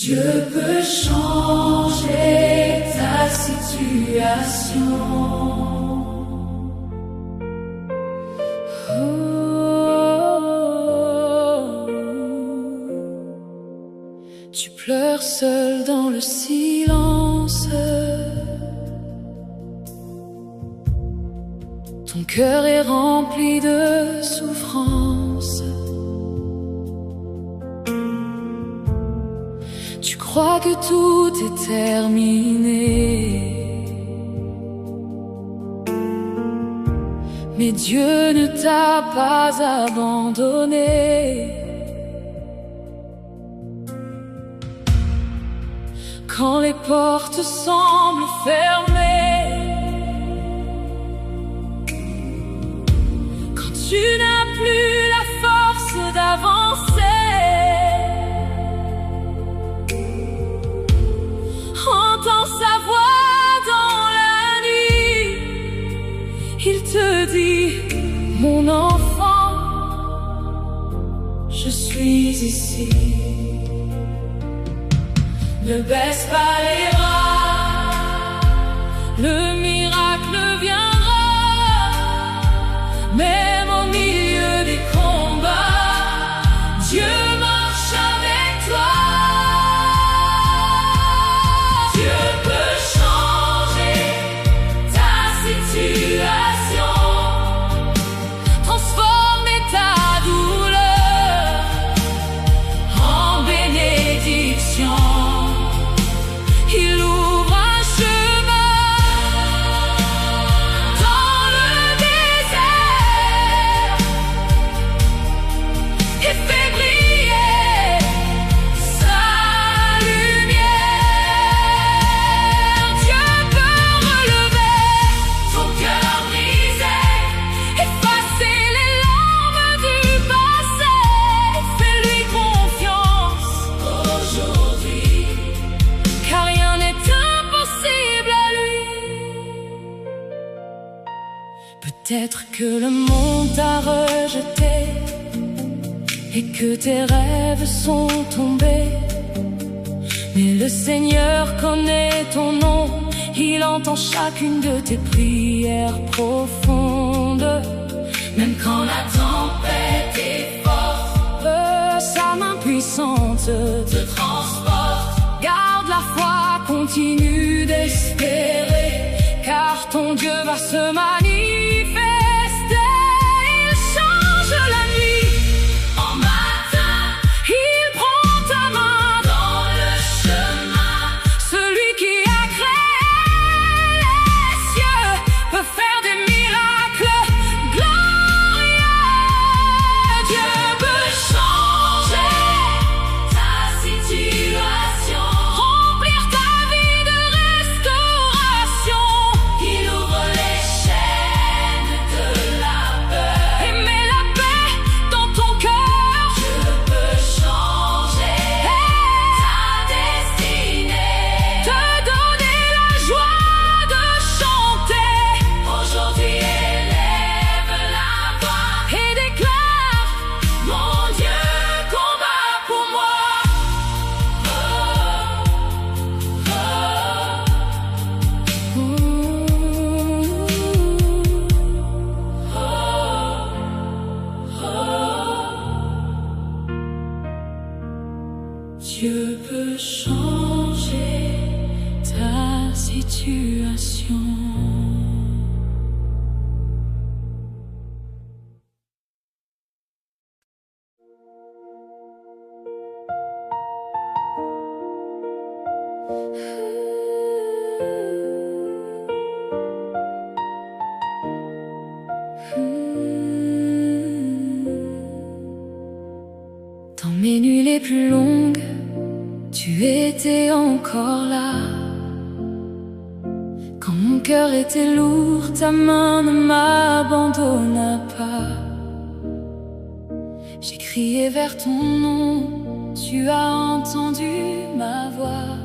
Dieu peut changer ta situation. Tu pleures seul dans le silence. Ton cœur est rempli de souffrance. Tu crois que tout est terminé, mais Dieu ne t'a pas abandonné. Quand les portes semblent fermées, quand tu n'as plus la force d'avancer, entends sa voix dans la nuit. Il te dit: mon enfant, je suis ici. Ne baisse pas les bras, le miracle viendra. Même au milieu des combats, Dieu marche avec toi. Dieu peut changer ta situation, transformer ta douleur en bénédiction. Il ouvre un chemin dans le désert et fait briller sa lumière. Dieu peut relever ton cœur brisé, effacer les larmes du passé. Fais-lui confiance aujourd'hui, car rien n'est impossible à lui. Peut-être que le monde t'a rejeté et que tes rêves sont tombés, mais le Seigneur connaît ton nom. Il entend chacune de tes prières profondes. Même quand la tempête est forte, sa main puissante te transporte. Garde la foi, continue d'espérer, car ton Dieu va se manifester. Il change la nuit en matin, il prend ta main dans le chemin. Celui qui a créé les cieux peut faire des miracles glorieux. Dieu peut changer ta situation, remplir ta vie de restauration. Il ouvre les chaînes de la peur et met la paix dans ton cœur. Dieu peut changer ta destinée, te donner la joie de chanter. Aujourd'hui élève la voix et déclare: mon Dieu combat pour moi. Dieu peut changer ta situation. Dans mes nuits les plus longues, tu étais encore là. Quand mon cœur était lourd, ta main ne m'abandonna pas. J'ai crié vers ton nom, tu as entendu ma voix.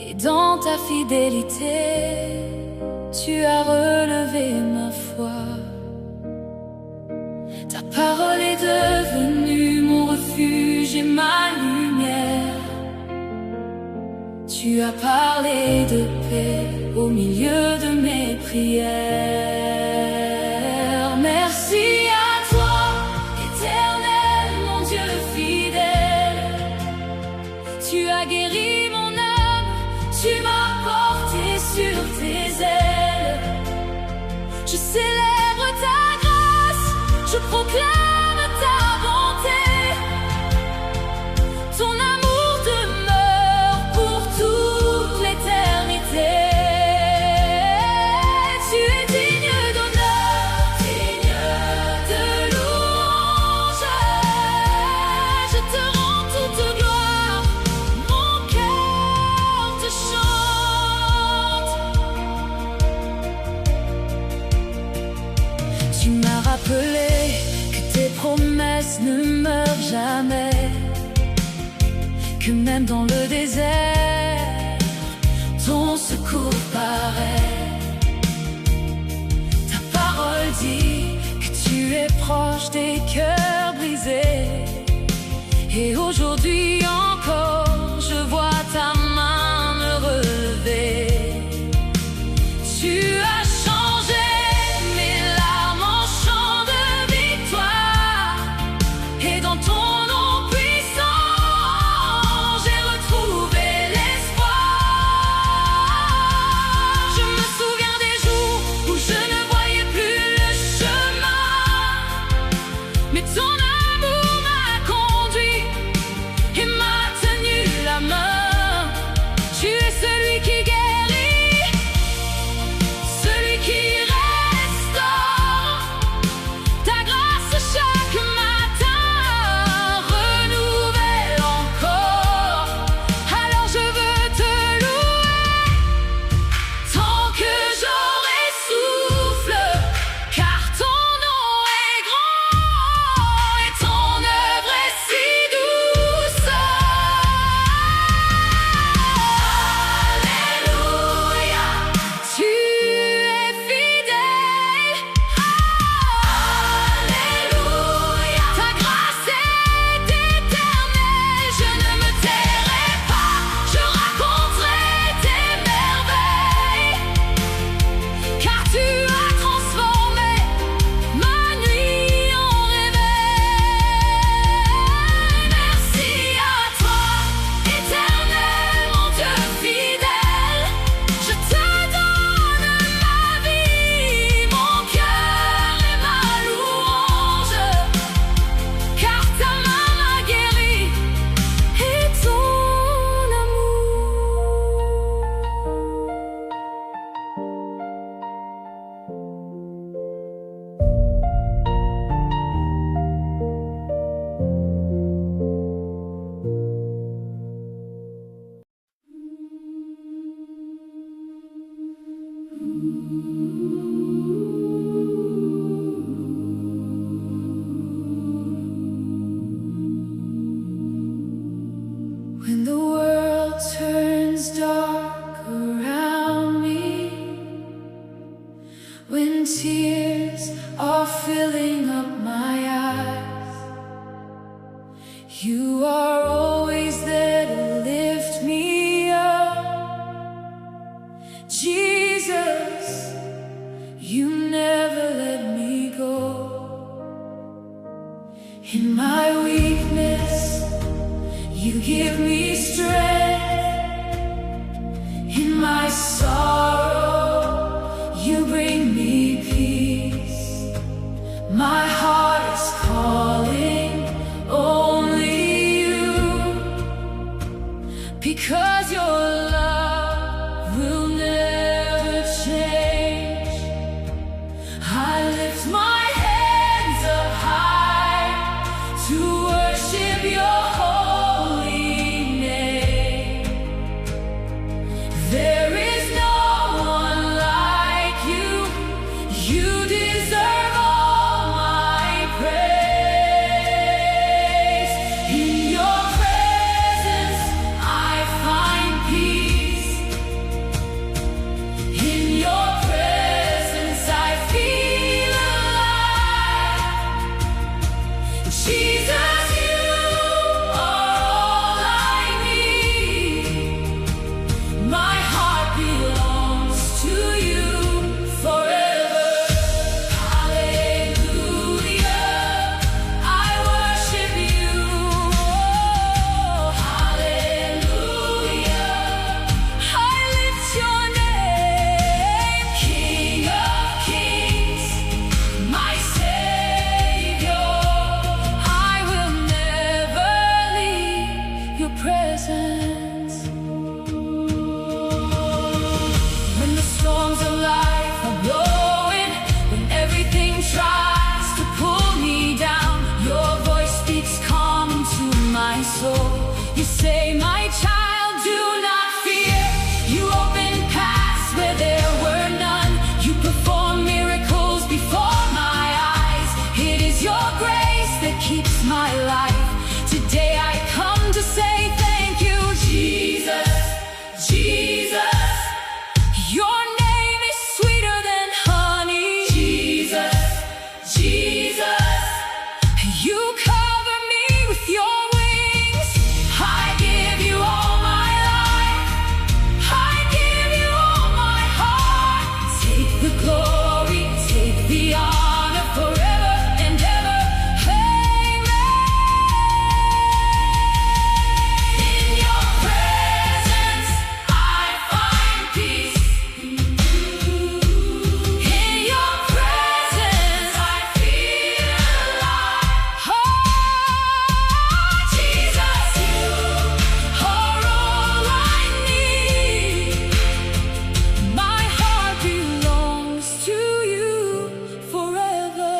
Et dans ta fidélité, tu as relevé ma foi. Ta parole est devenue mon refuge et ma lumière. Tu as parlé de paix au milieu de mes prières. Merci à toi, Éternel, mon Dieu fidèle. Tu as guéri mon âme, tu m'as porté sur tes ailes. Je célèbre ta grâce, je proclame ta bonté. Ton amour demeure pour toute l'éternité. Tu es digne d'honneur, digne de louange. Je te rends toute gloire, mon cœur te chante. Tu m'as rappelé que tes promesses ne meurent jamais, que même dans le désert, ton secours paraît. Ta parole dit que tu es proche des cœurs brisés. Et aujourd'hui encore, je vois ta main me relever. Tu as changé mes larmes en chants de victoire. Et dans ton nom puissant, j'ai retrouvé l'espoir. Je me souviens des jours où je ne voyais plus le chemin, mais ton amour m'a conduit et m'a tenu la main. Tu es celui qui guérit, celui qui restaure. Ta grâce chaque matin renouvelle encore. Alors je veux te louer tant que j'aurai souffle, car ton nom est grand et ton œuvre est si douce. Alléluia, tu es fidèle. Alléluia, ta grâce est éternelle. Je ne me tairai pas, je raconterai tes merveilles, car tu as transformé ma nuit en réveil. Merci à toi, Éternel, mon Dieu fidèle. Je te donne ma vie, mon cœur et ma louange, car ta main m'a guéri et ton When the world turns dark around me, when tears are filling up my eyes, you are always there to lift me up. Jesus, you never let me go. In my weakness, you give me strength. In my sorrow, you bring me peace. My heart is calling only you, because your love will never change. I lift my hands up high to worship your holy name. There is no Jesus, you are all I need. My heart belongs to you forever. Hallelujah, I worship you. Hallelujah, I lift your name. King of kings, my Savior, I will never leave your presence. When the storms of life are blowing, when everything tries to pull me down, your voice speaks calm into my soul. You say, my child, do not fear. You open paths where there were none. You perform miracles before my eyes. It is your grace that keeps my life. Today I come to say thank you, Jesus, Jesus. Your name is sweeter than honey. Jesus, Jesus. You cover me with your wings. I give you all my life. I give you all my heart. Take the glory, take the honor forever and ever. Amen. In your presence I find peace. In your presence I feel alive. Oh, Jesus, you are all I need. My heart belongs to you forever.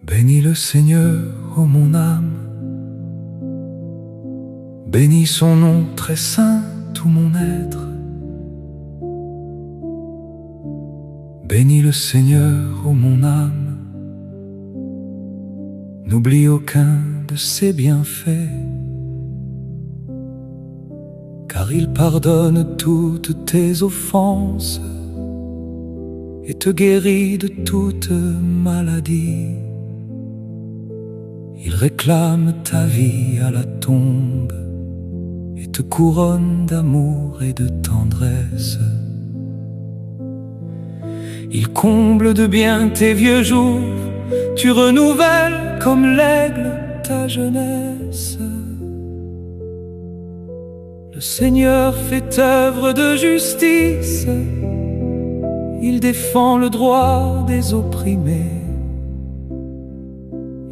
Bénis le Seigneur, ô mon âme. Bénis son nom très saint, tout mon être. Bénis le Seigneur, ô mon âme. N'oublie aucun de ses bienfaits, car il pardonne toutes tes offenses et te guérit de toute maladie. Il réclame ta vie à la tombe et te couronne d'amour et de tendresse. Il comble de bien tes vieux jours, tu renouvelles comme l'aigle ta jeunesse. Le Seigneur fait œuvre de justice, il défend le droit des opprimés.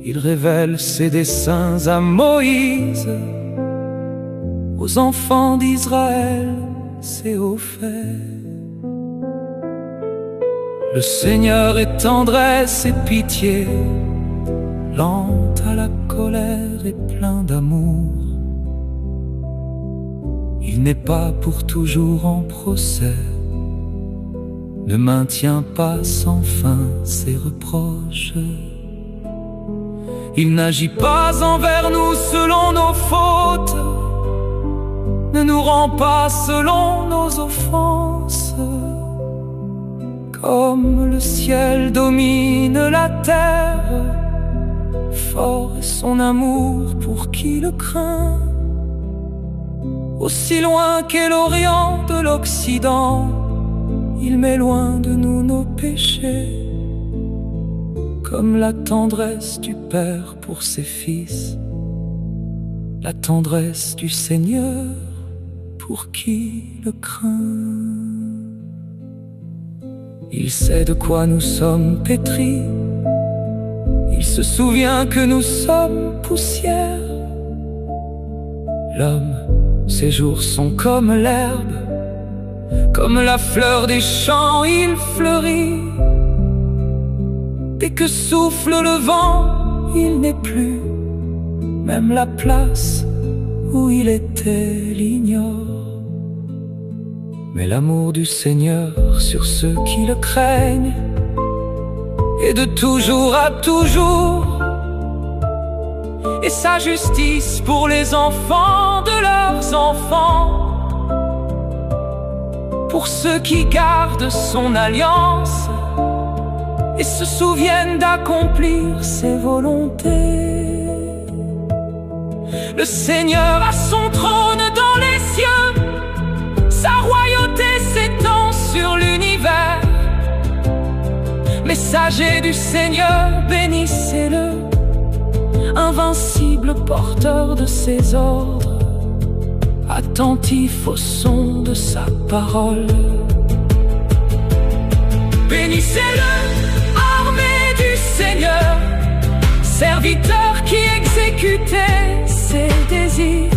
Il révèle ses desseins à Moïse, aux enfants d'Israël, c'est au fait. Le Seigneur est tendresse et pitié, lent à la colère et plein d'amour. Il n'est pas pour toujours en procès, ne maintient pas sans fin ses reproches. Il n'agit pas envers nous selon nos fautes, ne nous rend pas selon nos offenses. Comme le ciel domine la terre, fort est son amour pour qui le craint. Aussi loin qu'est l'Orient de l'Occident, il met loin de nous nos péchés. Comme la tendresse du Père pour ses fils, la tendresse du Seigneur pour qui le craint. Il sait de quoi nous sommes pétris, il se souvient que nous sommes poussière. L'homme, ses jours sont comme l'herbe, comme la fleur des champs, il fleurit. Dès que souffle le vent, il n'est plus, même la place où il était l'ignore. Mais l'amour du Seigneur sur ceux qui le craignent est de toujours à toujours, et sa justice pour les enfants de leurs enfants, pour ceux qui gardent son alliance et se souviennent d'accomplir ses volontés. Le Seigneur a son trône dans les cieux, sa royauté s'étend sur l'univers. Messager du Seigneur, bénissez-le, invincible porteur de ses ordres, attentif au son de sa parole. Bénissez-le, armée du Seigneur, serviteur qui exécutait ses désirs.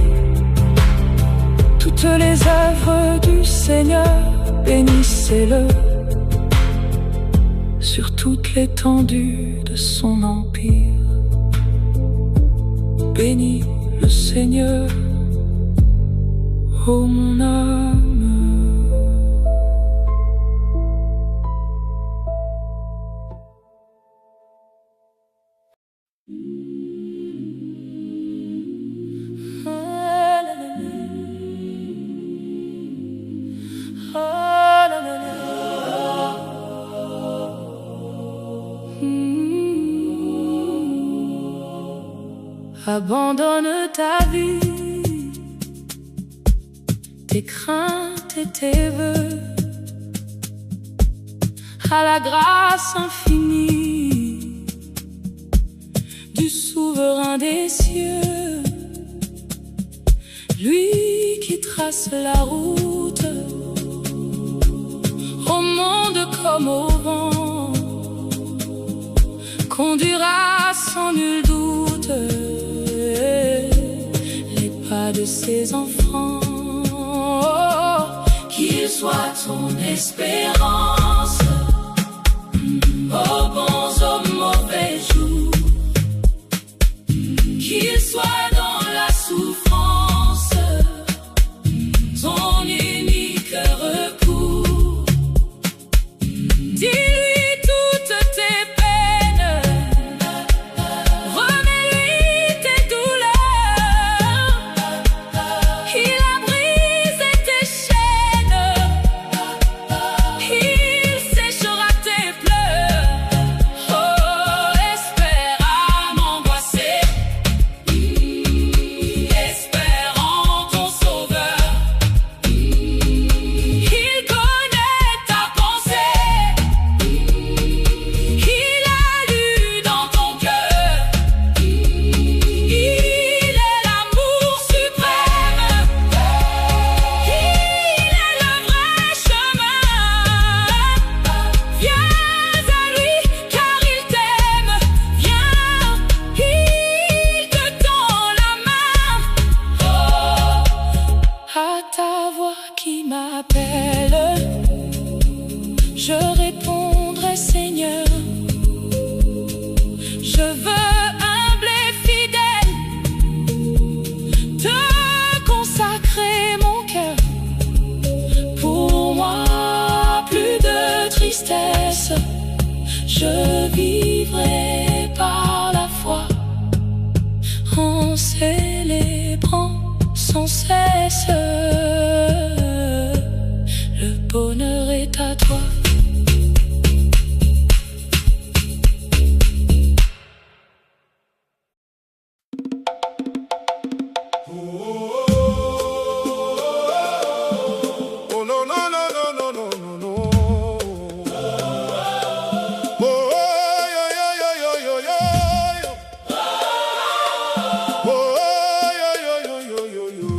Toutes les œuvres du Seigneur, bénissez-le, sur toute l'étendue de son empire. Bénis le Seigneur, ô mon âme. Abandonne ta vie, tes craintes et tes vœux à la grâce infinie du souverain des cieux, lui qui trace la route au monde comme au vent, conduira sans nul doute les pas de ses enfants. Qu'il soit ton espérance aux bons, aux mauvais jours, qu'il soit dans la souffrance ton unique recours. Dis-lui toutes tes peines, remets-lui tes douleurs. Il a brisé tes chaînes, il séchera tes pleurs. Oh, espère âme angoissée, espère en ton sauveur. Il connaît ta pensée, il a lu dans ton cœur. Il est l'amour suprême, il est le vrai chemin. Viens à lui car il t'aime, viens, il te tend la main. Oh, à ta voix qui m'appelle, je répondrai Seigneur. Je veux humble et fidèle te consacrer mon cœur. Pour moi, plus de tristesse, je vivrai par la foi en célébrant sans cesse. Le bonheur est à toi. Oh no no no no no no no no. Oh yo yo yo yo yo yo. Oh yo yo yo yo yo yo.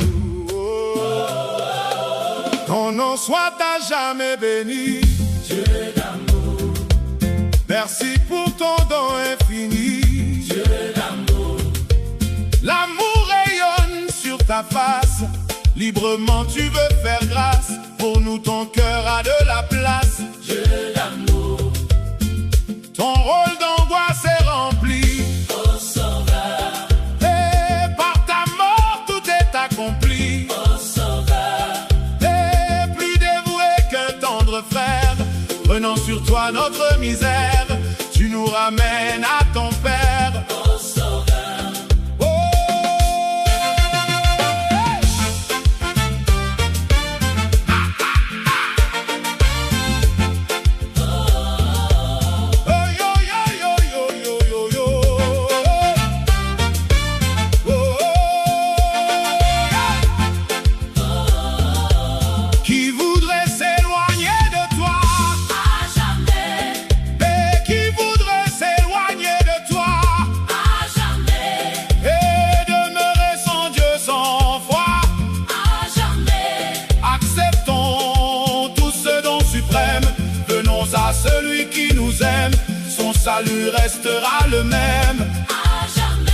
Ton nom soit à jamais béni, Dieu d'amour. Merci pour ton don infini, Dieu d'amour. L'amour rayonne sur ta face. Librement tu veux faire grâce. Pour nous ton cœur a de la place, Dieu d'amour. Ton rôle d'angoisse est rempli, ô sauveur. Et sur toi notre misère, tu nous ramènes à ton Père. Oh, Sauveur. Oh, yo, yo, yo, yo, yo, yo, yo. Qui voudrait s'éloigner de toi à jamais, et qui voudrait s'éloigner de toi à jamais, et demeurer sans Dieu, sans foi à jamais. Acceptons tout ce don suprême, venons à celui qui nous aime, son salut restera le même à jamais.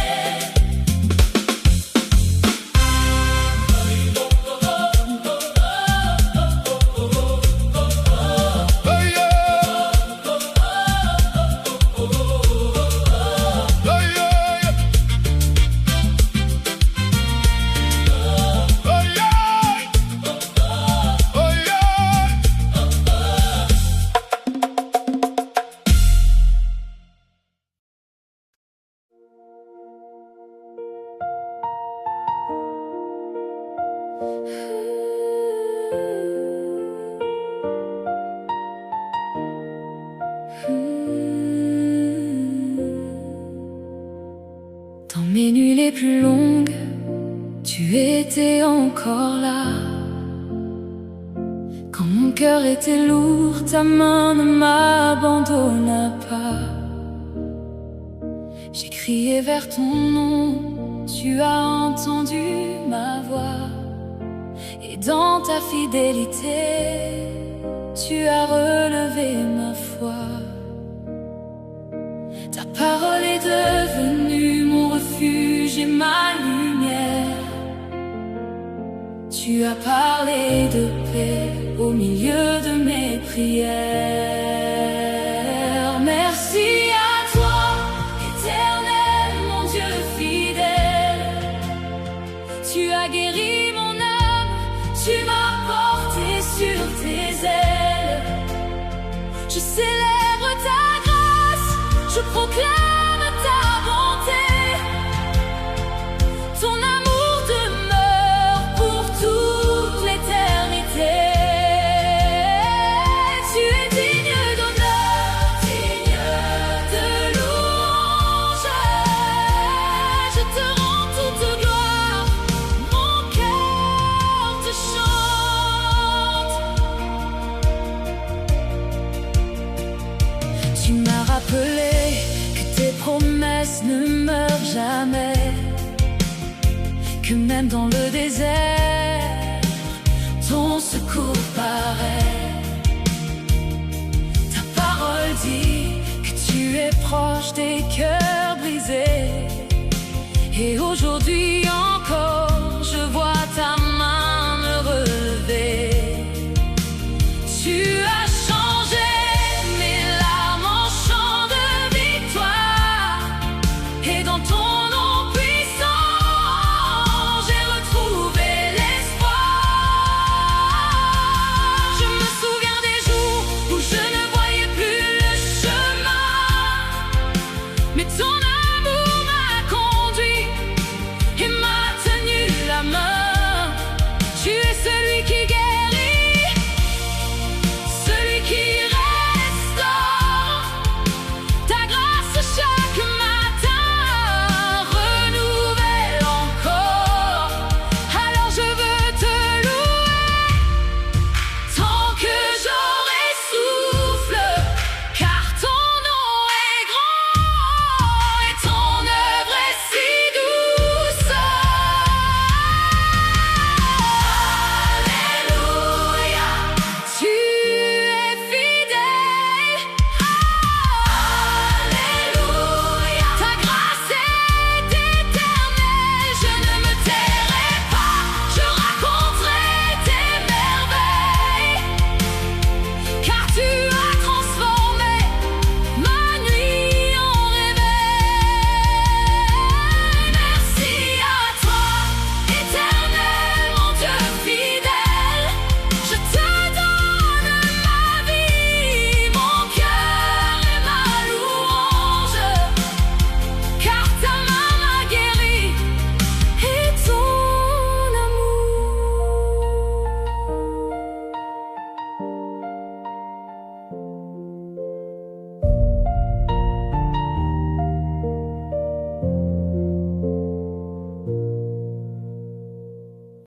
Dans mes nuits les plus longues, tu étais encore là. Quand mon cœur était lourd, ta main ne m'abandonna pas. J'ai crié vers ton nom, tu as entendu ma voix. Et dans ta fidélité, tu as relevé ma foi. Ta parole est devenue mon refuge et ma lumière. Tu as parlé de paix au milieu de mes prières. Merci à toi, éternel, mon Dieu fidèle. Tu as guéri mon âme, tu m'as porté sur tes ailes. Je célèbre ta grâce, je proclame ta bonté. Ton amour demeure pour toute l'éternité. Tu es digne d'honneur, digne de louange. Je te rends toute gloire, mon cœur te chante. Tu m'as rappelé que tes promesses ne meurent jamais, que même dans le désert, ton secours paraît. Ta parole dit que tu es proche des cœurs brisés. Et aujourd'hui encore,